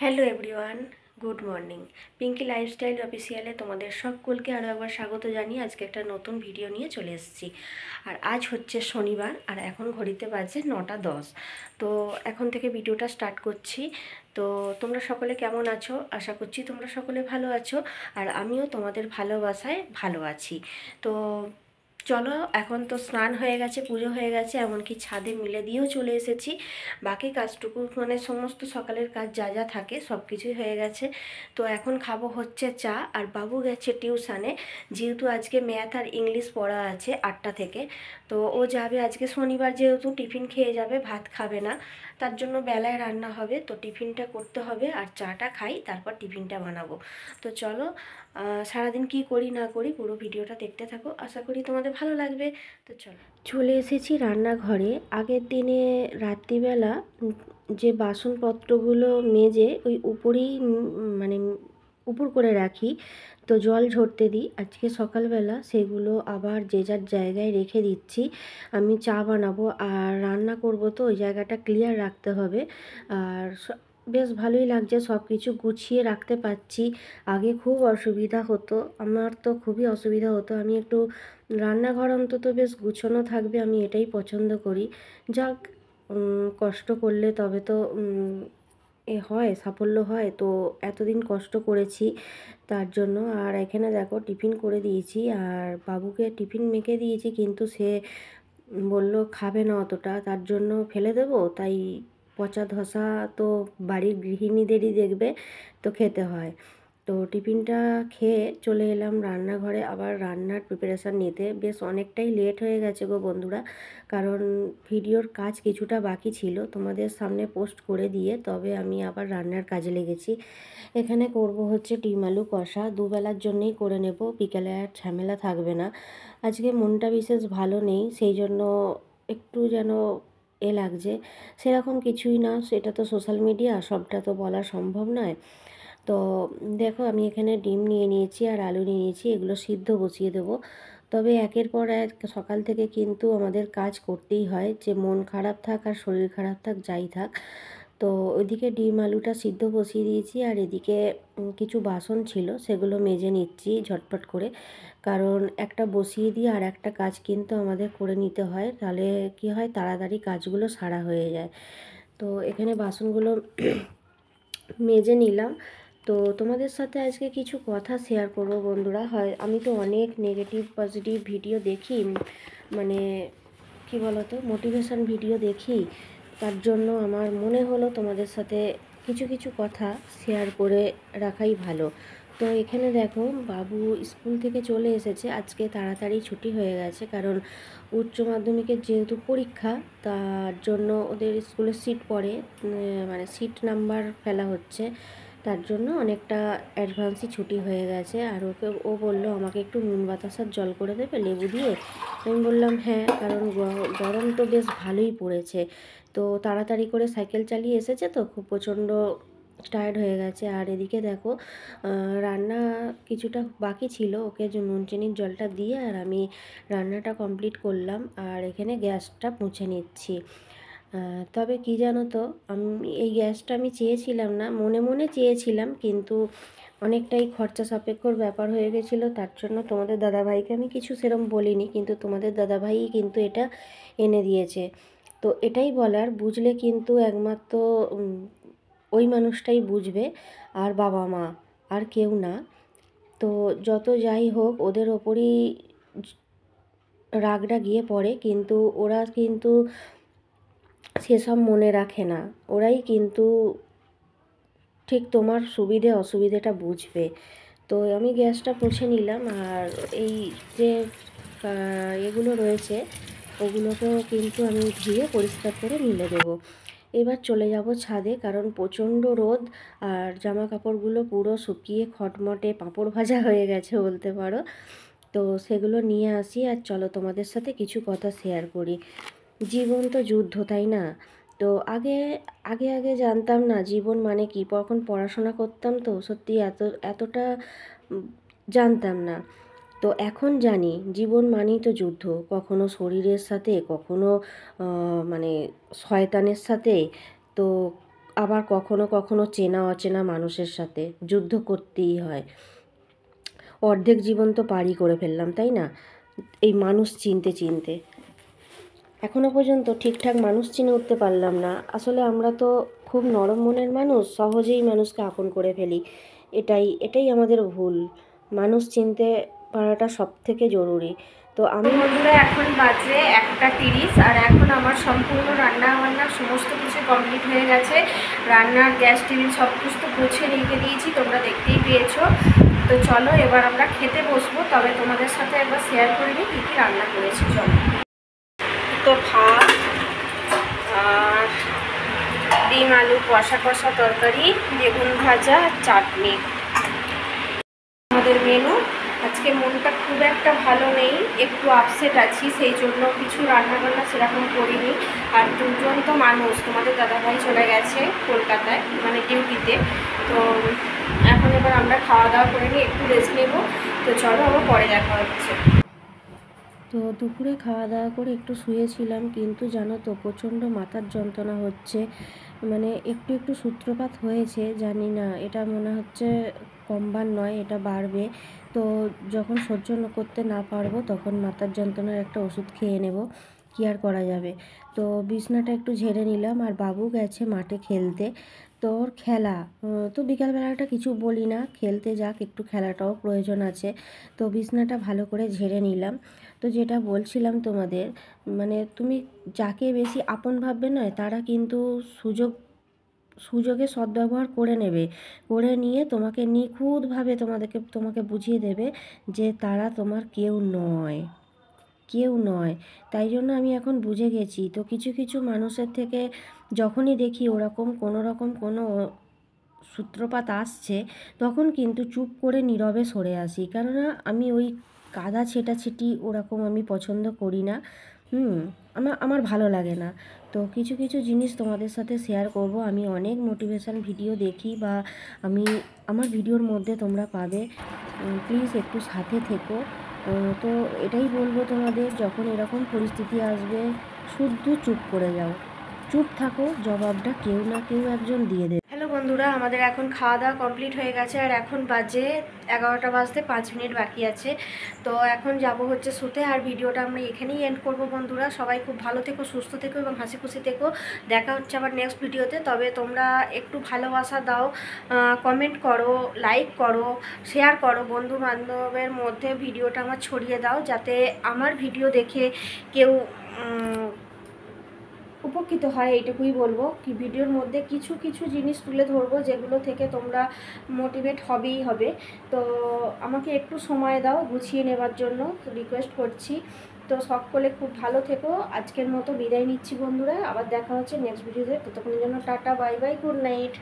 Hello everyone, good morning. Pinky lifestyle অফিসিয়ালে তোমাদের সকলকে আরও একবার স্বাগত জানিয়ে আজকে একটা নতুন ভিডিও নিয়ে চলে এসেছি। আর আজ হচ্ছে শনিবার, আর এখন ঘড়িতে বাজে 9:10। তো এখন থেকে ভিডিওটা স্টার্ট করছি। তো তোমরা সকলে কেমন আছো? আশা করছি তোমরা সকলে ভালো আছো, আর আমিও তোমাদের ভালোবাসায় ভালো আছি। তো চলো, এখন তো স্নান হয়ে গেছে, পুজো হয়ে গেছে, এমনকি ছাদে মিলে দিয়েও চলে এসেছি। বাকি কাজটুকু মানে সমস্ত সকালের কাজ যা যা থাকে সব কিছুই হয়ে গেছে। তো এখন খাবো হচ্ছে চা, আর বাবু গেছে টিউশানে। যেহেতু আজকে ম্যাথ আর ইংলিশ পড়া আছে 8টা থেকে, তো ও যাবে। আজকে শনিবার যেহেতু টিফিন খেয়ে যাবে, ভাত খাবে না, তার জন্য বেলায় রান্না হবে। তো টিফিনটা করতে হবে, আর চাটা খাই, তারপর টিফিনটা বানাবো। তো চলো, সারাদিন কি করি না করি পুরো ভিডিওটা দেখতে থাকো, আশা করি তোমাদের ভালো লাগবে। তো চলো, চলে এসেছি রান্নাঘরে। আগের দিনে রাত্রিবেলা যে বাসনপত্রগুলো মেজে ওই উপরেই মানে উপর করে রাখি, তো জল ঝরতে দিই। আজকে সকালবেলা সেগুলো আবার যে যার জায়গায় রেখে দিচ্ছি। আমি চা বানাবো আর রান্না করব, তো ওই জায়গাটা ক্লিয়ার রাখতে হবে। আর বেশ ভালোই লাগছে, সব কিছু গুছিয়ে রাখতে পারছি। আগে খুব অসুবিধা হতো, আমার তো খুবই অসুবিধা হতো। আমি একটু রান্নাঘর অন্তত বেশ গুছানো থাকবে, আমি এটাই পছন্দ করি। যাক, কষ্ট করলে তবে তো হয়, সাফল্য হয়। তো এতদিন কষ্ট করেছি তার জন্য। আর এখানে দেখো টিফিন করে দিয়েছি, আর বাবুকে টিফিন মেখে দিয়েছি, কিন্তু সে বলল খাবে না অতটা, তার জন্য ফেলে দেবো। তাই পচা ধসা তো বাড়ির গৃহিণীদেরই দেখবে, তো খেতে হয়। তো টিফিনটা খেয়ে চলে এলাম রান্নাঘরে, আবার রান্নার প্রিপারেশান নিতে। বেশ অনেকটাই লেট হয়ে গেছে গো বন্ধুরা, কারণ ভিডিওর কাজ কিছুটা বাকি ছিল, তোমাদের সামনে পোস্ট করে দিয়ে তবে আমি আবার রান্নার কাজে লেগেছি। এখানে করব হচ্ছে ডিম আলু কষা, দুবেলার জন্যেই করে নেব, বিকেলে আর ঝামেলা থাকবে না। আজকে মনটা বিশেষ ভালো নেই, সেই জন্য একটু যেন লাগছে। সেরকম কিছুই না, সেটা তো সোশ্যাল মিডিয়া, সবটা তো বলা সম্ভব নয়। তো দেখো, আমি এখানে ডিম নিয়ে নিয়েছি আর আলু নিয়ে নিয়েছি, এগুলো সিদ্ধ বসিয়ে দেবো। তবে একের পর এক সকাল থেকে কিন্তু আমাদের কাজ করতেই হয়, যে মন খারাপ থাক আর শরীর খারাপ থাক, যাই থাক। তো ওইদিকে ডিম আলুটা সিদ্ধ বসিয়ে দিয়েছি, আর এদিকে কিছু বাসন ছিল সেগুলো মেজে নিচ্ছি ঝটপট করে। কারণ একটা বসিয়ে দিয়ে আর একটা কাজ কিন্তু আমাদের করে নিতে হয়, তাহলে কি হয়, তাড়াতাড়ি কাজগুলো সারা হয়ে যায়। তো এখানে বাসনগুলো মেজে নিলাম। তো তোমাদের সাথে আজকে কিছু কথা শেয়ার করবো বন্ধুরা। হয়, আমি তো অনেক নেগেটিভ পজিটিভ ভিডিও দেখি, মানে কি বলতো, মোটিভেশন ভিডিও দেখি। তার জন্য আমার মনে হলো তোমাদের সাথে কিছু কিছু কথা শেয়ার করে রাখাই ভালো। তো এখানে দেখো, বাবু স্কুল থেকে চলে এসেছে, আজকে তাড়াতাড়ি ছুটি হয়ে গেছে, কারণ উচ্চ মাধ্যমিকের যেহেতু পরীক্ষা, তার জন্য ওদের স্কুলে সিট পড়ে, মানে সিট নাম্বার ফেলা হচ্ছে, তার জন্য অনেকটা অ্যাডভান্সই ছুটি হয়ে গেছে। আর ও বলল আমাকে একটু নুন বাতাসার জল করে দেবে লেবু দিয়ে। আমি বললাম হ্যাঁ, কারণ গরম তো বেশ ভালোই পড়েছে। তো তাড়াতাড়ি করে সাইকেল চালিয়ে এসেছে, তো খুব প্রচণ্ড টায়ার্ড হয়ে গেছে। আর এদিকে দেখো, রান্না কিছুটা বাকি ছিল, ওকে যে নুন চিনির জলটা দিয়ে আর আমি রান্নাটা কমপ্লিট করলাম, আর এখানে গ্যাসটা মুছে নিচ্ছি। তবে কি জানো তো, আমি এই গ্যাসটা আমি চেয়েছিলাম না, মনে মনে চেয়েছিলাম, কিন্তু অনেকটাই খরচা সাপেক্ষর ব্যাপার হয়ে গেছিলো, তার জন্য তোমাদের দাদাভাইকে আমি কিছু সেরম বলিনি, কিন্তু তোমাদের দাদাভাইই কিন্তু এটা এনে দিয়েছে। তো এটাই বলার, বুঝলে কিন্তু একমাত্র ওই মানুষটাই বুঝবে, আর বাবা মা, আর কেউ না। তো যত যাই হোক, ওদের ওপরই রাগটা গিয়ে পড়ে, কিন্তু ওরা কিন্তু সেসব মনে রাখে না। ওরাই কিন্তু ঠিক তোমার সুবিধে অসুবিধেটা বুঝবে। তো আমি গ্যাসটা মুছে নিলাম, আর এই যে এগুলো রয়েছে ওগুলোকেও কিন্তু আমি ধুয়ে পরিষ্কার করে মিলে দেবো। এবার চলে যাব ছাদে, কারণ প্রচণ্ড রোদ, আর জামা কাপড়গুলো পুরো শুকিয়ে খটমটে পাঁপড় ভাজা হয়ে গেছে বলতে পারো। তো সেগুলো নিয়ে আসি, আর চলো তোমাদের সাথে কিছু কথা শেয়ার করি। জীবন তো যুদ্ধ, তাই না? তো আগে আগে আগে জানতাম না জীবন মানে কি, কখন পড়াশোনা করতাম তো সত্যি এতটা উম, জানতাম না। তো এখন জানি জীবন মানেই তো যুদ্ধ, কখনো শরীরের সাথে, কখনো মানে শয়তানের সাথে। তো আবার কখনো কখনো চেনা অচেনা মানুষের সাথে যুদ্ধ করতেই হয়। অর্ধেক জীবন তো পারই করে ফেললাম, তাই না? এই মানুষ চিনতে চিনতে এখনও পর্যন্ত ঠিকঠাক মানুষ চিনে উঠতে পারলাম না। আসলে আমরা তো খুব নরম মনের মানুষ, সহজেই মানুষকে আপন করে ফেলি। এটাই আমাদের ভুল। মানুষ চিনতে পারাটা সবথেকে জরুরি। তো আমি বন্ধুরা এখন বাজে 1:30 আর এখন আমার সম্পূর্ণ রান্না বান্না সমস্ত কিছু কমপ্লিট হয়ে গেছে। রান্নার গ্যাস টেবিল সব কিছু তো গুছিয়ে রেখে দিয়েছি, তোমরা দেখতেই পেয়েছো। তো চলো এবার আমরা খেতে বসবো, তবে তোমাদের সাথে একবার শেয়ার করে নিই কী কী রান্না করেছি। চলো, তো ভাত আর ডিম আলু কষা কষা তরকারি, বেগুন ভাজা, চাটনি আমাদের মেনু। আজকে মনটা খুব একটা ভালো নেই, একটু আপসেট আছি, সেই জন্য কিছু রান্নাবান্না সেরকম করিনি। আর দুজন তো মানুষ, তোমাদের দাদাভাই চলে গেছে কলকাতায়, মানে ডিউটিতে। তো এখন এবার আমরা খাওয়া দাওয়া করে নিই, একটু রেস্ট নেব। তো চলো আবার পরে দেখা হচ্ছে। তো দুপুরে খাওয়া দাওয়া করে একটু শুয়েছিলাম, কিন্তু জানো তো প্রচণ্ড মাথার যন্ত্রণা হচ্ছে। মানে একটু একটু সূত্রপাত হয়েছে, জানি না, এটা মনে হচ্ছে কমবার নয়, এটা বাড়বে। তো যখন সহ্য করতে না পারবো তখন মাথার যন্ত্রণার একটা ওষুধ খেয়ে নেব, কী আর করা যাবে। তো বিছনাটা একটু ঝেড়ে নিলাম, আর বাবু গেছে মাঠে খেলতে। তো ওর খেলা, তো বিকালবেলাটা কিছু বলি না, খেলতে যাক, একটু খেলাটাও প্রয়োজন আছে। তো বিছনাটা ভালো করে ঝেড়ে নিলাম। তো যেটা বলছিলাম তোমাদের, মানে তুমি যাকে বেশি আপন ভাববে নয়, তারা কিন্তু সুযোগে সদ্ব্যবহার করে নেবে, করে নিয়ে তোমাকে নিখুঁতভাবে তোমাকে বুঝিয়ে দেবে যে তারা তোমার কেউ নয়। তাই জন্য আমি এখন বুঝে গেছি। তো কিছু কিছু মানুষের থেকে যখনই দেখি ওরকম কোনো সূত্রপাত আসছে, তখন কিন্তু চুপ করে নীরবে সরে আসি, কেননা আমি ওই কাদা ছেটাছেটি ওরকম আমি পছন্দ করি না। আমার ভালো লাগে না। তো কিছু কিছু জিনিস তোমাদের সাথে শেয়ার করব। আমি অনেক মোটিভেশান ভিডিও দেখি, বা আমার ভিডিওর মধ্যে তোমরা পাবে। প্লিজ একটু সাথে থেকো। তো এটাই বলবো তোমাদের, যখন এরকম পরিস্থিতি আসবে শুধু চুপ করে যাও, চুপ থাকো, জবাবটা কেউ না কেউ একজন দিয়ে দেবে। হ্যালো বন্ধুরা, আমাদের এখন খাওয়া দাওয়া কমপ্লিট হয়ে গেছে, আর এখন বাজে 11টা বাজতে 5 মিনিট বাকি আছে। তো এখন যাব হচ্ছে শুতে, আর ভিডিওটা আমরা এখানেই এন্ড করব। বন্ধুরা সবাই খুব ভালো থেকো, সুস্থ থেকো এবং হাসি খুশি থেকো। দেখা হচ্ছে আবার নেক্সট ভিডিওতে। তবে তোমরা একটু ভালোবাসা দাও, কমেন্ট করো, লাইক করো, শেয়ার করো, বন্ধু বান্ধবের মধ্যে ভিডিওটা আমার ছড়িয়ে দাও, যাতে আমার ভিডিও দেখে কেউ উপকৃত হয়। এইটুকুই বলবো, কি ভিডিওর মধ্যে কিছু কিছু জিনিস তুলে ধরবো যেগুলো থেকে তোমরা মোটিভেট হবেই হবে। তো আমাকে একটু সময় দাও গুছিয়ে নেবার জন্য রিকোয়েস্ট করছি। তো সকলে খুব ভালো থেকো। আজকের মতো বিদায় নিচ্ছি বন্ধুরা, আবার দেখা হচ্ছে নেক্সট ভিডিওতে। ততক্ষণের জন্য tata, bye bye, good night.